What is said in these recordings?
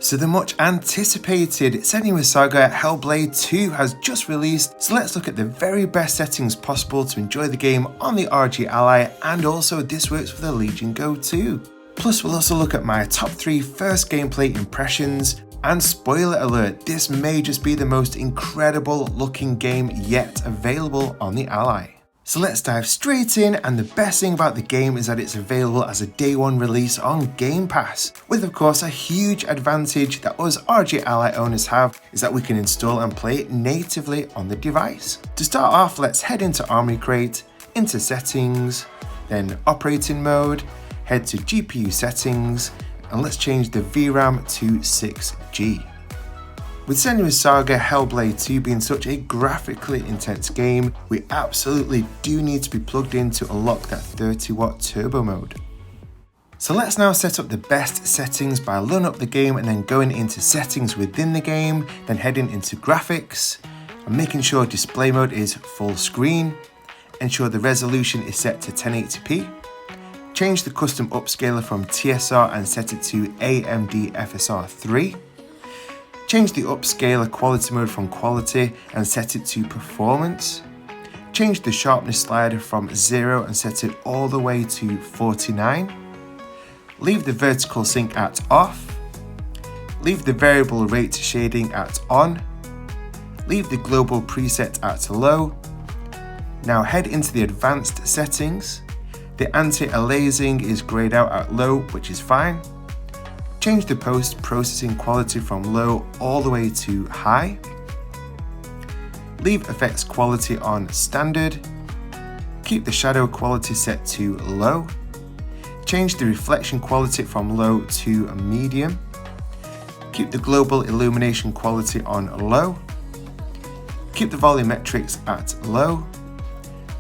So the much anticipated Senua Saga Hellblade 2 has just released, so let's look at the very best settings possible to enjoy the game on the ROG Ally, and also this works for the Legion Go too. Plus we'll also look at my top 3 first gameplay impressions, and spoiler alert, this may just be the most incredible looking game yet available on the Ally. So let's dive straight in, and the best thing about the game is that it's available as a day one release on Game Pass, with of course a huge advantage that us ROG Ally owners have is that we can install and play it natively on the device. To start off, let's head into Armory Crate, into Settings, then Operating Mode, head to GPU Settings, and let's change the VRAM to 6GB. With Senua Saga Hellblade 2 being such a graphically intense game, we absolutely do need to be plugged in to unlock that 30-watt turbo mode. So let's now set up the best settings by loading up the game and then going into settings within the game, then heading into graphics, and making sure display mode is full screen, ensure the resolution is set to 1080p, change the custom upscaler from TSR and set it to AMD FSR 3, change the upscaler quality mode from quality and set it to performance. Change the sharpness slider from 0 and set it all the way to 49. Leave the vertical sync at off. Leave the variable rate shading at on. Leave the global preset at low. Now head into the advanced settings. The anti-aliasing is grayed out at low, which is fine. Change the post-processing quality from low all the way to high. Leave effects quality on standard. Keep the shadow quality set to low. Change the reflection quality from low to medium. Keep the global illumination quality on low. Keep the volumetrics at low.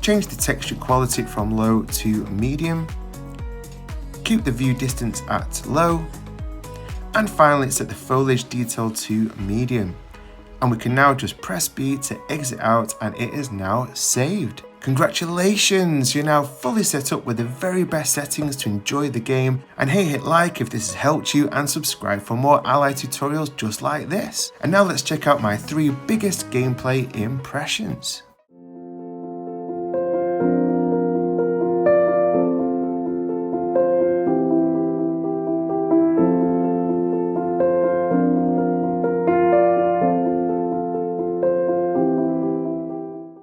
Change the texture quality from low to medium. Keep the view distance at low. And finally set the foliage detail to medium. And we can now just press B to exit out, and it is now saved. Congratulations, you're now fully set up with the very best settings to enjoy the game. And hey, hit like if this has helped you, and subscribe for more Ally tutorials just like this. And now let's check out my 3 biggest gameplay impressions.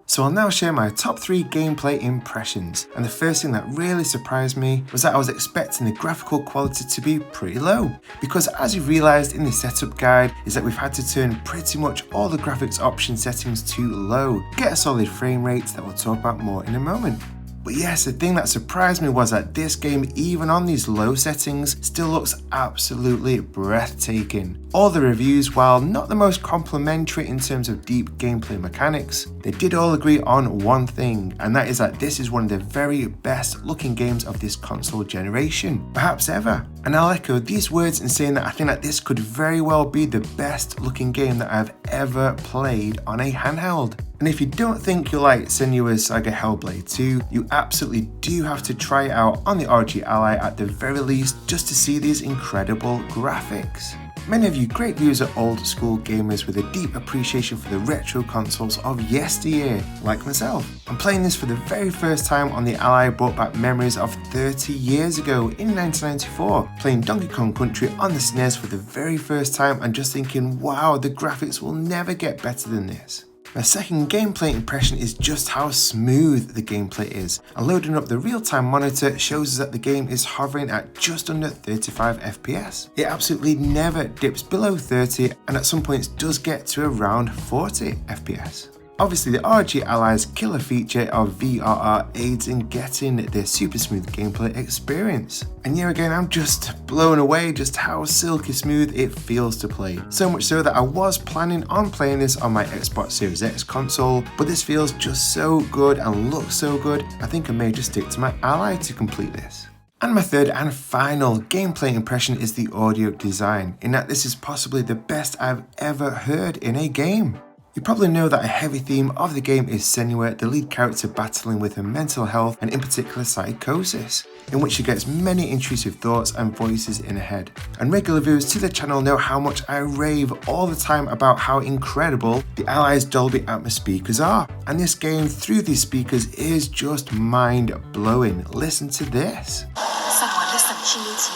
So I'll now share my top 3 gameplay impressions, and the first thing that really surprised me was that I was expecting the graphical quality to be pretty low, because as you realised in the setup guide is that we've had to turn pretty much all the graphics option settings to low to get a solid frame rate that we'll talk about more in a moment. But yes, the thing that surprised me was that this game, even on these low settings, still looks absolutely breathtaking. All the reviews, while not the most complimentary in terms of deep gameplay mechanics, they did all agree on one thing, and that is that this is one of the very best looking games of this console generation, perhaps ever. And I'll echo these words in saying that I think that this could very well be the best looking game that I've ever played on a handheld. And if you don't think you'll like Senua Saga Hellblade 2, you absolutely do have to try it out on the ROG Ally at the very least, just to see these incredible graphics. Many of you great viewers are old school gamers with a deep appreciation for the retro consoles of yesteryear, like myself. And playing this for the very first time on the Ally brought back memories of 30 years ago in 1994, playing Donkey Kong Country on the SNES for the very first time and just thinking, wow, the graphics will never get better than this. My second gameplay impression is just how smooth the gameplay is, and loading up the real-time monitor shows us that the game is hovering at just under 35 FPS. It absolutely never dips below 30, and at some points does get to around 40 FPS. Obviously, the ROG Ally's killer feature of VRR aids in getting the super smooth gameplay experience. And here again, I'm just blown away just how silky smooth it feels to play. So much so that I was planning on playing this on my Xbox Series X console, but this feels just so good and looks so good, I think I may just stick to my Ally to complete this. And my third and final gameplay impression is the audio design, in that this is possibly the best I've ever heard in a game. You probably know that a heavy theme of the game is Senua, the lead character battling with her mental health and in particular psychosis, in which she gets many intrusive thoughts and voices in her head. And regular viewers to the channel know how much I rave all the time about how incredible the Ally's Dolby Atmos speakers are. And this game through these speakers is just mind-blowing. Listen to this. Senua, listen, she needs you.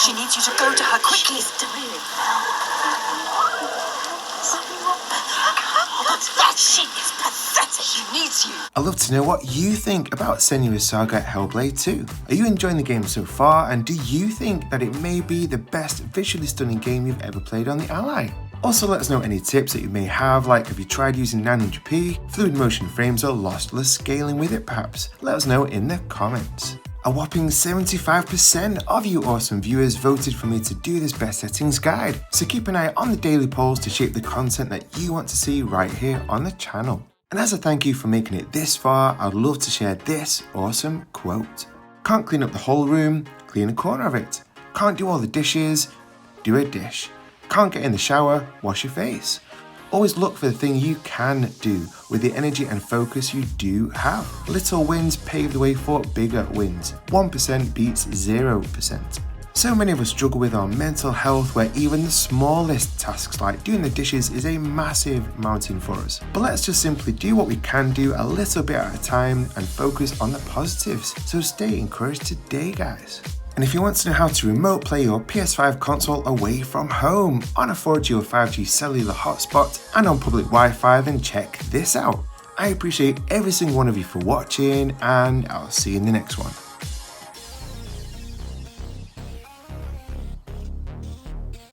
She needs you to go to her quickly. That shit is pathetic. She needs you. I'd love to know what you think about Senua's Saga Hellblade 2. Are you enjoying the game so far, and do you think that it may be the best visually stunning game you've ever played on the Ally? Also, let us know any tips that you may have, like have you tried using 900p, fluid motion frames, or lossless scaling with it perhaps? Let us know in the comments. A whopping 75% of you awesome viewers voted for me to do this best settings guide, so keep an eye on the daily polls to shape the content that you want to see right here on the channel. And as a thank you for making it this far, I'd love to share this awesome quote. Can't clean up the whole room, clean a corner of it. Can't do all the dishes, do a dish. Can't get in the shower, wash your face. Always look for the thing you can do with the energy and focus you do have. Little wins pave the way for bigger wins. 1% beats 0%. So many of us struggle with our mental health where even the smallest tasks like doing the dishes is a massive mountain for us. But let's just simply do what we can do a little bit at a time and focus on the positives. So stay encouraged today, guys. And if you want to know how to remote play your PS5 console away from home on a 4G or 5G cellular hotspot and on public Wi-Fi, then check this out. I appreciate every single one of you for watching, and I'll see you in the next one.